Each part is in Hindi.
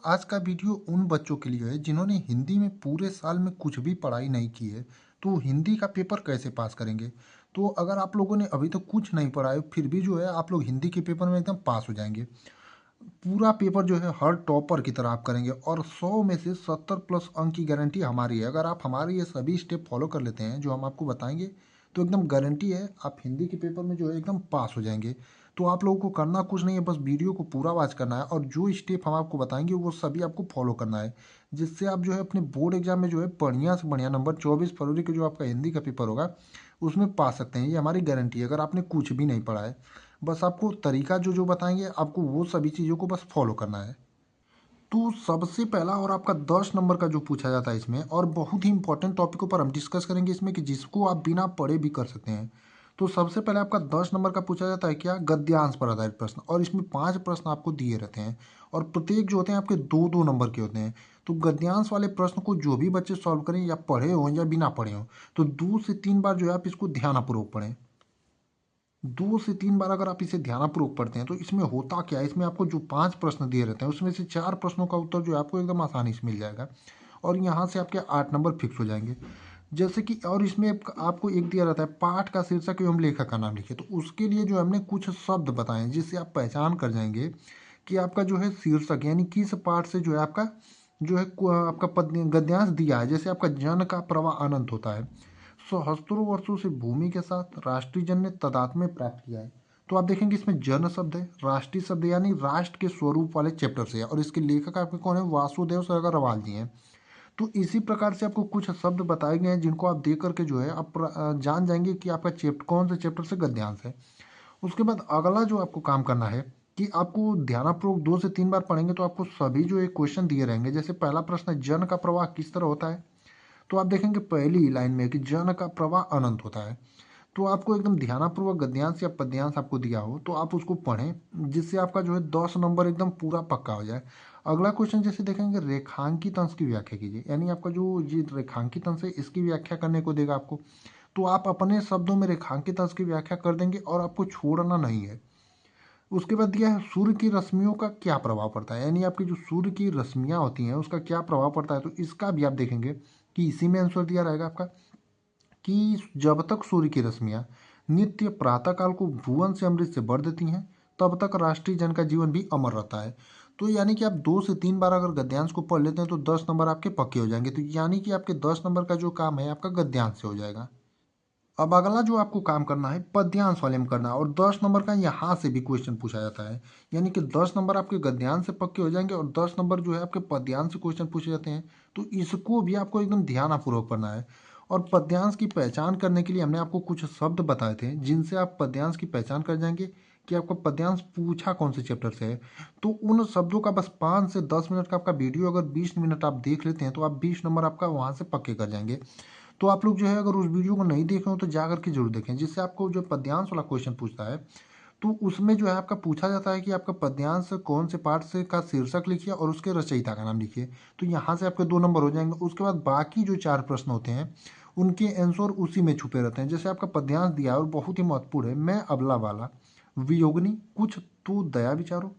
आज का वीडियो उन बच्चों के लिए है जिन्होंने हिंदी में पूरे साल में कुछ भी पढ़ाई नहीं की है। तो हिंदी का पेपर कैसे पास करेंगे? तो अगर आप लोगों ने अभी तक कुछ नहीं पढ़ा है फिर भी जो है आप लोग हिंदी के पेपर में एकदम पास हो जाएंगे। पूरा पेपर जो है हर टॉपर की तरह आप करेंगे और 100 में से 70 प्लस अंक की गारंटी हमारी है। अगर आप हमारे ये सभी स्टेप फॉलो कर लेते हैं जो हम आपको बताएंगे तो एकदम गारंटी है आप हिंदी के पेपर में जो है एकदम पास हो जाएंगे। तो आप लोगों को करना कुछ नहीं है, बस वीडियो को पूरा वॉच करना है और जो स्टेप हम आपको बताएंगे वो सभी आपको फॉलो करना है, जिससे आप जो है अपने बोर्ड एग्जाम में जो है बढ़िया से बढ़िया नंबर 24 फरवरी को जो आपका हिंदी का पेपर होगा उसमें पा सकते हैं। ये हमारी गारंटी है अगर आपने कुछ भी नहीं पढ़ा है। बस आपको तरीका जो जो बताएंगे आपको वो सभी चीज़ों को बस फॉलो करना है। तो सबसे पहला और आपका 10 नंबर का जो पूछा जाता है इसमें, और बहुत ही इंपॉर्टेंट टॉपिकों पर हम डिस्कस करेंगे इसमें कि जिसको आप बिना पढ़े भी कर सकते हैं। तो सबसे पहले आपका 10 नंबर का पूछा जाता है क्या, गद्यांश पर आधारित प्रश्न, और इसमें 5 प्रश्न आपको दिए रहते हैं और प्रत्येक जो होते हैं आपके 2-2 नंबर के होते हैं। तो गद्यांश वाले प्रश्न को जो भी बच्चे सॉल्व करें या पढ़े हों या बिना पढ़े हों तो 2 से 3 बार जो है आप इसको ध्यानपूर्वक पढ़ें। 2 से 3 बार अगर आप इसे ध्यानपूर्वक पढ़ते हैं तो इसमें होता क्या है, इसमें आपको जो 5 प्रश्न दिए रहते हैं उसमें से 4 प्रश्नों का उत्तर जो है आपको एकदम आसानी से मिल जाएगा और यहाँ से आपके 8 नंबर फिक्स हो जाएंगे। जैसे कि और इसमें आपको एक दिया रहता है पाठ का शीर्षक एवं लेखक का नाम लिखिए। तो उसके लिए जो हमने कुछ शब्द बताए हैं जिससे आप पहचान कर जाएंगे कि आपका जो है शीर्षक यानी किस पाठ से जो है आपका जो है आपका पद गद्यांश दिया है। जैसे आपका जन का प्रवाह अनंत होता है, सहस्त्रों वर्षों से भूमि के साथ राष्ट्रीय जन ने तदात्म्य प्राप्त किया है। तो आप देखेंगे इसमें जन शब्द है, राष्ट्रीय शब्द यानी राष्ट्र के स्वरूप वाले चैप्टर से है और इसके लेखक आपके कौन है, वासुदेव सागरवाल जी हैं। तो इसी प्रकार से आपको कुछ शब्द बताए गए हैं जिनको आप देख करके जो है आप जान जाएंगे कि आपका चैप्टर कौन से चैप्टर से गद्यांश है। उसके बाद अगला जो आपको काम करना है कि आपको ध्यानपूर्वक 2 से 3 बार पढ़ेंगे तो आपको सभी जो एक क्वेश्चन दिए रहेंगे। जैसे पहला प्रश्न है जन का प्रवाह किस तरह होता है। तो आप देखेंगे पहली लाइन में कि जन का प्रवाह अनंत होता है। तो आपको एकदम ध्यानपूर्वक गद्यांश या पद्यांश आपको दिया हो तो आप उसको पढ़ें जिससे आपका जो है 10 नंबर एकदम पूरा पक्का हो जाए। अगला क्वेश्चन जैसे देखेंगे रेखांकित अंश की व्याख्या कीजिए, यानी आपका जो ये रेखांकित अंश है इसकी व्याख्या करने को देगा आपको। तो आप अपने शब्दों में रेखांकित अंश की व्याख्या कर देंगे और आपको छोड़ना नहीं है। उसके बाद दिया है सूर्य की रश्मियों का क्या प्रभाव पड़ता है, यानी आपकी जो सूर्य की रश्मियाँ होती हैं उसका क्या प्रभाव पड़ता है। तो इसका भी आप देखेंगे कि इसी में आंसर दिया रहेगा आपका कि जब तक सूर्य की रश्मियाँ नित्य प्रातःकाल को भुवन से अमृत से भर देती हैं तब तक राष्ट्रीय जन का जीवन भी अमर रहता है। तो यानी कि आप 2 से 3 बार अगर गद्यांश को पढ़ लेते हैं तो 10 नंबर आपके पक्के हो जाएंगे। तो यानी कि आपके 10 नंबर का जो काम है आपका गद्यांश से हो जाएगा। अब अगला जो आपको काम करना है पद्यांश वाले में करना है और 10 नंबर का यहाँ से भी क्वेश्चन पूछा जाता है। यानी कि 10 नंबर आपके गद्यांश से पक्के हो जाएंगे और 10 नंबर जो है आपके पद्यांश से क्वेश्चन पूछे जाते हैं। तो इसको भी आपको एकदम ध्यानपूर्वक पढ़ना है। और पद्यांश की पहचान करने के लिए हमने आपको कुछ शब्द बताए थे जिनसे आप पद्यांश की पहचान कर जाएंगे कि आपका पद्यांश पूछा कौन से चैप्टर से है। तो उन शब्दों का बस 5 से 10 मिनट का आपका वीडियो अगर 20 मिनट आप देख लेते हैं तो आप 20 नंबर आपका वहाँ से पक्के कर जाएंगे। तो आप लोग जो है अगर उस वीडियो को नहीं देखे हो तो जा करके जरूर देखें, जिससे आपको जो पद्यांश वाला क्वेश्चन पूछता है तो उसमें जो है आपका पूछा जाता है कि आपका पद्यांश कौन से पाठ से का शीर्षक लिखिए और उसके रचयिता का नाम लिखिए। तो यहाँ से आपके 2 नंबर हो जाएंगे। उसके बाद बाकी जो 4 प्रश्न होते हैं उनके आंसर उसी में छुपे रहते हैं। जैसे आपका पद्यांश दिया है और बहुत ही महत्वपूर्ण है, मैं अबला वाला वियोगनी कुछ तू दया विचारो,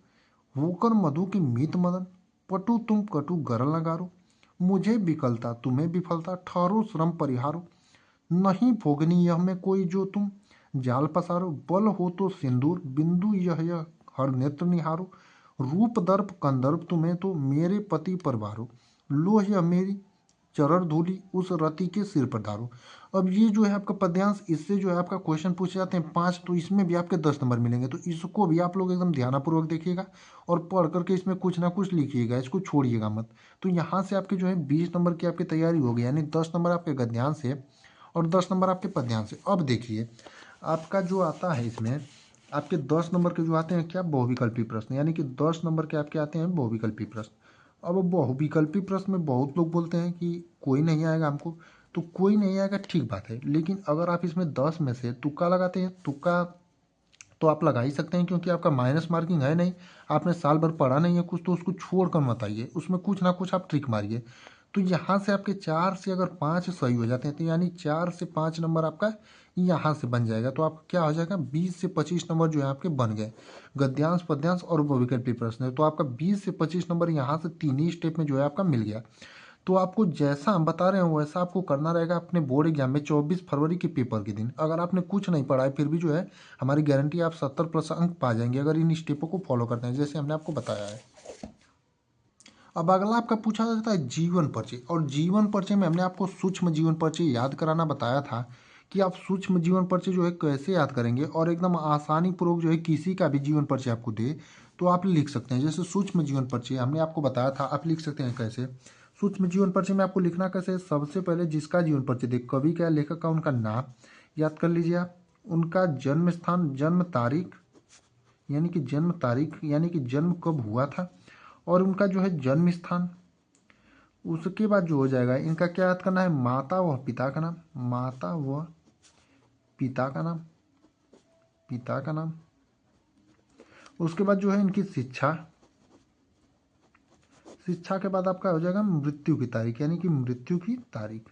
होकर मधु की मीत मदन, पटु तुम कटु गरल नगारो, मुझे विकलता तुम्हें विफलता, ठहरो श्रम परिहारो, नहीं भोगनी यह में कोई जो तुम जाल पसारो, बल हो तो सिंदूर बिंदु यह हर नेत्र निहारो, रूप दर्प कंदर्प तुम्हें तो मेरे पति पर बारो, लोह यह मेरी चरण धूलि उस रति के सिर पर धारो। अब ये जो है आपका पद्यांश, इससे जो है आपका क्वेश्चन पूछे जाते हैं 5, तो इसमें भी आपके 10 नंबर मिलेंगे। तो इसको भी आप लोग एकदम ध्यानपूर्वक देखिएगा और पढ़ करके इसमें कुछ ना कुछ लिखिएगा, इसको छोड़िएगा मत। तो यहाँ से आपके जो है 20 नंबर की आपकी तैयारी हो गई, यानी 10 नंबर आपके गद्यांश से और 10 नंबर आपके पद्यांश से। अब देखिए आपका जो आता है इसमें आपके 10 नंबर के जो आते हैं क्या, बहुविकल्पी प्रश्न, यानी कि 10 नंबर के आपके आते हैं बहुविकल्पी प्रश्न। अब बहुविकल्पी प्रश्न में बहुत लोग बोलते हैं कि कोई नहीं आएगा हमको। तो कोई नहीं आएगा ठीक बात है, लेकिन अगर आप इसमें 10 में से तुक्का लगाते हैं, तुक्का तो आप लगा ही सकते हैं क्योंकि आपका माइनस मार्किंग है नहीं, आपने साल भर पढ़ा नहीं है कुछ, तो उसको छोड़ कर मत आइए, उसमें कुछ ना कुछ आप ट्रिक मारिए। तो यहाँ से आपके 4 से अगर 5 सही हो जाते हैं तो यानी 4 से 5 नंबर आपका यहाँ से बन जाएगा। तो आपका क्या हो जाएगा, 20 से 25 नंबर जो है आपके बन गए। गद्यांश, पद्यांश और बहुविकल्पी प्रश्न है, तो आपका 20 से 25 नंबर यहाँ से तीन ही स्टेप में जो है आपका मिल गया। तो आपको जैसा हम बता रहे हैं वैसा आपको करना रहेगा अपने बोर्ड एग्जाम में 24 फरवरी के पेपर के दिन। अगर आपने कुछ नहीं पढ़ा है फिर भी जो है हमारी गारंटी आप 70+ अंक पा जाएंगे अगर इन स्टेपों को फॉलो करते हैं जैसे हमने आपको बताया है। अब अगला आपका पूछा जाता है जीवन परिचय, और जीवन परिचय में हमने आपको सूक्ष्म जीवन परिचय याद कराना बताया था कि आप सूक्ष्म जीवन परिचय जो है कैसे याद करेंगे, और एकदम आसानी पूर्वक जो है किसी का भी जीवन परिचय आपको दे तो आप लिख सकते हैं। जैसे सूक्ष्म जीवन परिचय हमने आपको बताया था, आप लिख सकते हैं कैसे। सूक्ष्म जीवन परिचय में आपको लिखना कैसे है, सबसे पहले जिसका जीवन परिचय दे, कवि का, लेखक का, उनका नाम याद कर लीजिए आप, उनका जन्म स्थान, जन्म तारीख यानी कि जन्म कब हुआ था, और उनका जो है जन्म स्थान। उसके बाद जो हो जाएगा इनका क्या याद करना है, माता व पिता का नाम, माता व पिता का नाम, पिता का नाम। उसके बाद जो है इनकी शिक्षा, शिक्षा के बाद आपका हो जाएगा मृत्यु की तारीख, यानी कि मृत्यु की तारीख।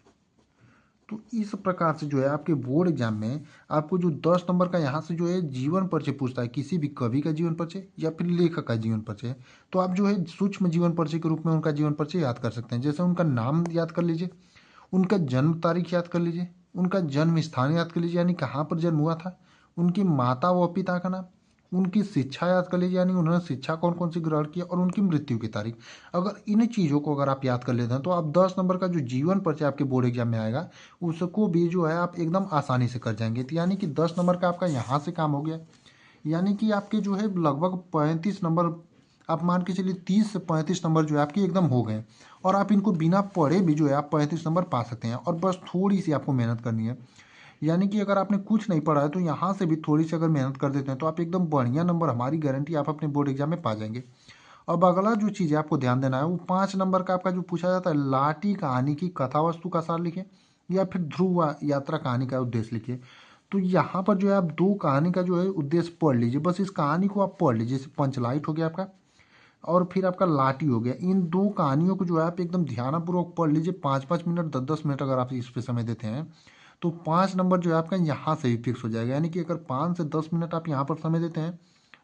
तो इस प्रकार से जो है आपके बोर्ड एग्जाम में आपको जो 10 नंबर का यहाँ से जो है जीवन परिचय पूछता है, किसी भी कवि का जीवन परिचय या फिर लेखक का जीवन परिचय, तो आप जो है सूक्ष्म जीवन परिचय के रूप में उनका जीवन परिचय याद कर सकते हैं। जैसे उनका नाम याद कर लीजिए, उनका जन्म तारीख याद कर लीजिए, उनका जन्म स्थान याद कर लीजिए यानी कहाँ पर जन्म हुआ था, उनकी माता व पिता का नाम, उनकी शिक्षा याद कर लीजिए यानी उन्होंने शिक्षा कौन कौन सी ग्रहण की, और उनकी मृत्यु की तारीख। अगर इन चीज़ों को अगर आप याद कर लेते हैं तो आप 10 नंबर का जो जीवन परिचय आपके बोर्ड एग्जाम में आएगा उसको भी जो है आप एकदम आसानी से कर जाएंगे। तो यानी कि 10 नंबर का आपका यहाँ से काम हो गया, यानी कि आपके जो है लगभग 35 नंबर, आप मान के चलिए 30 से 35 नंबर जो है आपके एकदम हो गए, और आप इनको बिना पढ़े भी जो है आप 35 नंबर पा सकते हैं। और बस थोड़ी सी आपको मेहनत करनी है, यानी कि अगर आपने कुछ नहीं पढ़ा है तो यहाँ से भी थोड़ी सी अगर मेहनत कर देते हैं तो आप एकदम बढ़िया नंबर, हमारी गारंटी, आप अपने बोर्ड एग्जाम में पा जाएंगे। अब अगला जो चीज़ है आपको ध्यान देना है वो 5 नंबर का आपका जो पूछा जाता है, लाठी कहानी की कथा वस्तु का सार लिखें या फिर ध्रुव यात्रा कहानी का उद्देश्य लिखिए। तो यहाँ पर जो है आप दो कहानी का जो है उद्देश्य पढ़ लीजिए, बस इस कहानी को आप पढ़ लीजिए। जैसे पंचलाइट हो गया आपका और फिर आपका लाठी हो गया, इन दो कहानियों को जो है आप एकदम ध्यानपूर्वक पढ़ लीजिए। 5-5 मिनट 10-10 मिनट अगर आप इस पे समय देते हैं तो 5 नंबर जो है आपका यहाँ से ही फिक्स हो जाएगा। यानी कि अगर 5 से 10 मिनट आप यहाँ पर समय देते हैं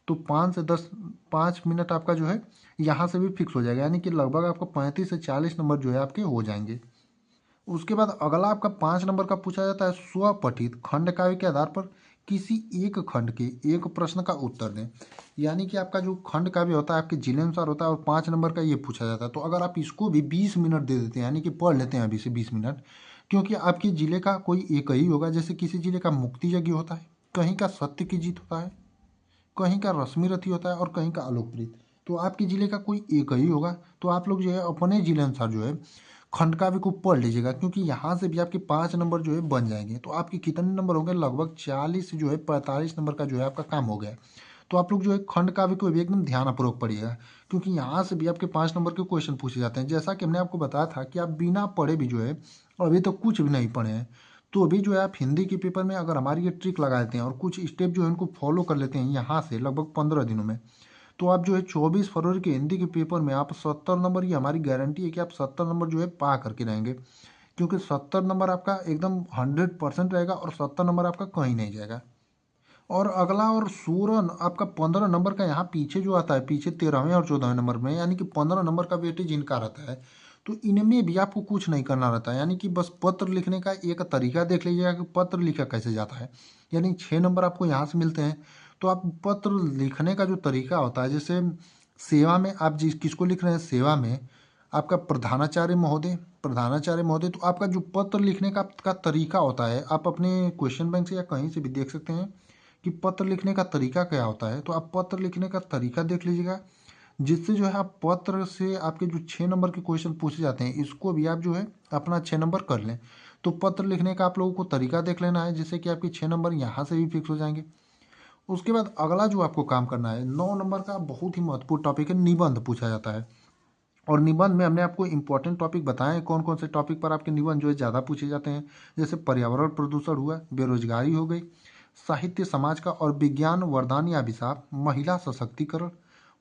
तो 5 मिनट आपका जो है यहाँ से भी फिक्स हो जाएगा, यानी कि लगभग आपको 35 से 40 नंबर जो है आपके हो जाएंगे। उसके बाद अगला आपका 5 नंबर का पूछा जाता है, स्वपठित खंड काव्य के आधार पर किसी एक खंड के एक प्रश्न का उत्तर दें। यानी कि आपका जो खंड काव्य होता है आपके जिले अनुसार होता है, और 5 नंबर का ये पूछा जाता है। तो अगर आप इसको भी 20 मिनट दे देते हैं, यानी कि पढ़ लेते हैं अभी से 20 मिनट, क्योंकि आपके जिले का कोई एक ही होगा। जैसे किसी जिले का मुक्ति यज्ञ होता है, कहीं का सत्य की जीत होता है, कहीं का रश्मि रथी होता है, और कहीं का आलोकप्रीत। तो आपके जिले का कोई एक ही होगा। तो आप लोग जो है अपने जिले अनुसार जो है खंड काव्य को पढ़ लीजिएगा, क्योंकि यहाँ से भी आपके 5 नंबर जो है बन जाएंगे। तो आपके कितने नंबर हो गए, लगभग 40 जो है 45 नंबर का जो है आपका काम हो गया। तो आप लोग जो है खंड काव्य को भी एकदम ध्यानपूर्वक पढ़िएगा, क्योंकि यहाँ से भी आपके 5 नंबर के क्वेश्चन पूछे जाते हैं। जैसा कि हमने आपको बताया था कि आप बिना पढ़े भी जो है अभी तो कुछ भी नहीं पढ़े हैं, तो अभी जो है आप हिंदी के पेपर में अगर हमारी ये ट्रिक लगा देते हैं और कुछ स्टेप जो है उनको फॉलो कर लेते हैं यहाँ से लगभग 15 दिनों में, तो आप जो है 24 फरवरी के हिंदी के पेपर में आप 70 नंबर, ये हमारी गारंटी है कि आप 70 नंबर जो है पा करके रहेंगे। क्योंकि 70 नंबर आपका एकदम 100% रहेगा और 70 नंबर आपका कहीं नहीं जाएगा। और अगला और 16 आपका 15 नंबर का यहाँ पीछे जो आता है, पीछे 13वें और 14वें नंबर में, यानी कि 15 नंबर का वेटेज इनका रहता है। तो इनमें भी आपको कुछ नहीं करना रहता है, यानी कि बस पत्र लिखने का एक तरीका देख लीजिएगा कि पत्र लिखा कैसे जाता है। यानी 6 नंबर आपको यहाँ से मिलते हैं। तो आप पत्र लिखने का जो तरीका होता है, जैसे सेवा में आप जिस किसको लिख रहे हैं, सेवा में आपका प्रधानाचार्य महोदय, तो आपका जो पत्र लिखने का तरीका होता है, आप अपने क्वेश्चन बैंक से या कहीं से भी देख सकते हैं कि पत्र लिखने का तरीका क्या होता है। तो आप पत्र लिखने का तरीका देख लीजिएगा, जिससे जो है आप पत्र से आपके जो 6 नंबर के क्वेश्चन पूछे जाते हैं इसको भी आप जो है अपना 6 नंबर कर लें। तो पत्र लिखने का आप लोगों को तरीका देख लेना है, जिससे कि आपके 6 नंबर यहाँ से भी फिक्स हो जाएंगे। उसके बाद अगला जो आपको काम करना है, 9 नंबर का बहुत ही महत्वपूर्ण टॉपिक है, निबंध पूछा जाता है। और निबंध में हमने आपको इंपॉर्टेंट टॉपिक बताए हैं, कौन कौन से टॉपिक पर आपके निबंध जो है ज़्यादा पूछे जाते हैं। जैसे पर्यावरण प्रदूषण हुआ, बेरोजगारी हो गई, साहित्य समाज का और विज्ञान वरदान या अभिशाप, महिला सशक्तिकरण,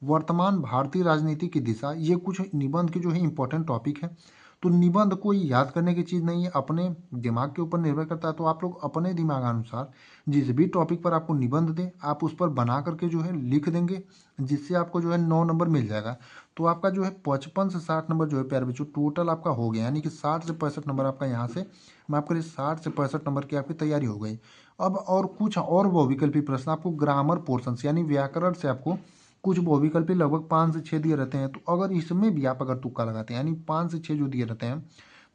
वर्तमान भारतीय राजनीति की दिशा, ये कुछ निबंध के जो है इंपॉर्टेंट टॉपिक है। तो निबंध कोई याद करने की चीज़ नहीं है, अपने दिमाग के ऊपर निर्भर करता है। तो आप लोग अपने दिमाग अनुसार जिस भी टॉपिक पर आपको निबंध दे, आप उस पर बना करके जो है लिख देंगे, जिससे आपको जो है 9 नंबर मिल जाएगा। तो आपका जो है 55 से 60 नंबर जो है प्यारे बच्चों टोटल आपका हो गया, यानी कि 60 से 65 नंबर आपका यहाँ से माफ करिए 60 से 65 नंबर की आपकी तैयारी हो गई। अब और कुछ और बहुविकल्पी प्रश्न आपको ग्रामर पोर्शन से यानी व्याकरण से आपको कुछ बहुविकल्पी लगभग 5 से 6 दिए रहते हैं। तो अगर इसमें भी आप अगर तुक्का लगाते हैं, यानी 5 से 6 जो दिए रहते हैं,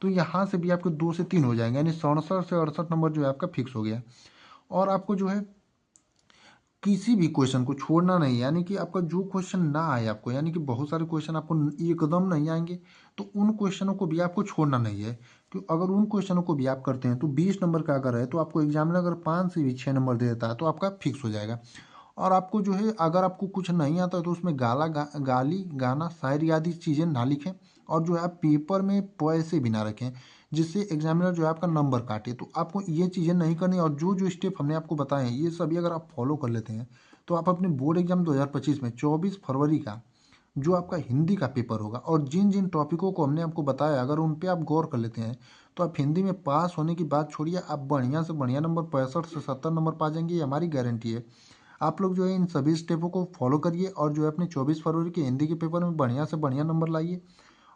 तो यहाँ से भी आपके 2 से 3 हो जाएंगे, यानी 67 से 68 नंबर जो है आपका फिक्स हो गया। और आपको जो है किसी भी क्वेश्चन को छोड़ना नहीं, यानी कि आपका जो क्वेश्चन ना आए आपको, यानी कि बहुत सारे क्वेश्चन आपको एकदम नहीं आएंगे, तो उन क्वेश्चनों को भी आपको छोड़ना नहीं है। क्योंकि अगर उन क्वेश्चनों को भी आप करते हैं तो 20 नंबर का अगर है तो आपको एग्जामिनर अगर 5 से भी 6 नंबर दे देता है तो आपका फिक्स हो जाएगा। और आपको जो है अगर आपको कुछ नहीं आता है तो उसमें गाली गाना शायरी आदि चीज़ें ना लिखें, और जो है आप पेपर में पैसे भी ना रखें, जिससे एग्जामिनर जो है आपका नंबर काटे। तो आपको ये चीज़ें नहीं करनी, और जो जो स्टेप हमने आपको बताए हैं ये सभी अगर आप फॉलो कर लेते हैं तो आप अपने बोर्ड एग्जाम 2025 में 24 फरवरी का जो आपका हिंदी का पेपर होगा, और जिन जिन टॉपिकों को हमने आपको बताया अगर उन पे आप गौर कर लेते हैं तो आप हिंदी में पास होने की बात छोड़िए, आप बढ़िया से बढ़िया नंबर 65 से 70 नंबर पा जाएंगे, ये हमारी गारंटी है। आप लोग जो है इन सभी स्टेपों को फॉलो करिए, और जो है अपने 24 फरवरी के हिंदी के पेपर में बढ़िया से बढ़िया नंबर लाइए,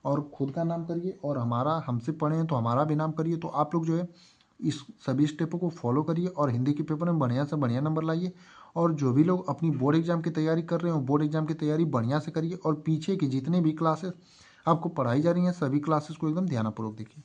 और खुद का नाम करिए, और हमारा हमसे पढ़े हैं तो हमारा भी नाम करिए। तो आप लोग जो है इस सभी स्टेपों को फॉलो करिए और हिंदी के पेपर में बढ़िया से बढ़िया नंबर लाइए। और जो भी लोग अपनी बोर्ड एग्जाम की तैयारी कर रहे हो, बोर्ड एग्जाम की तैयारी बढ़िया से करिए, और पीछे की जितने भी क्लासेस आपको पढ़ाई जा रही हैं सभी क्लासेस को एकदम ध्यानपूर्वक देखिए।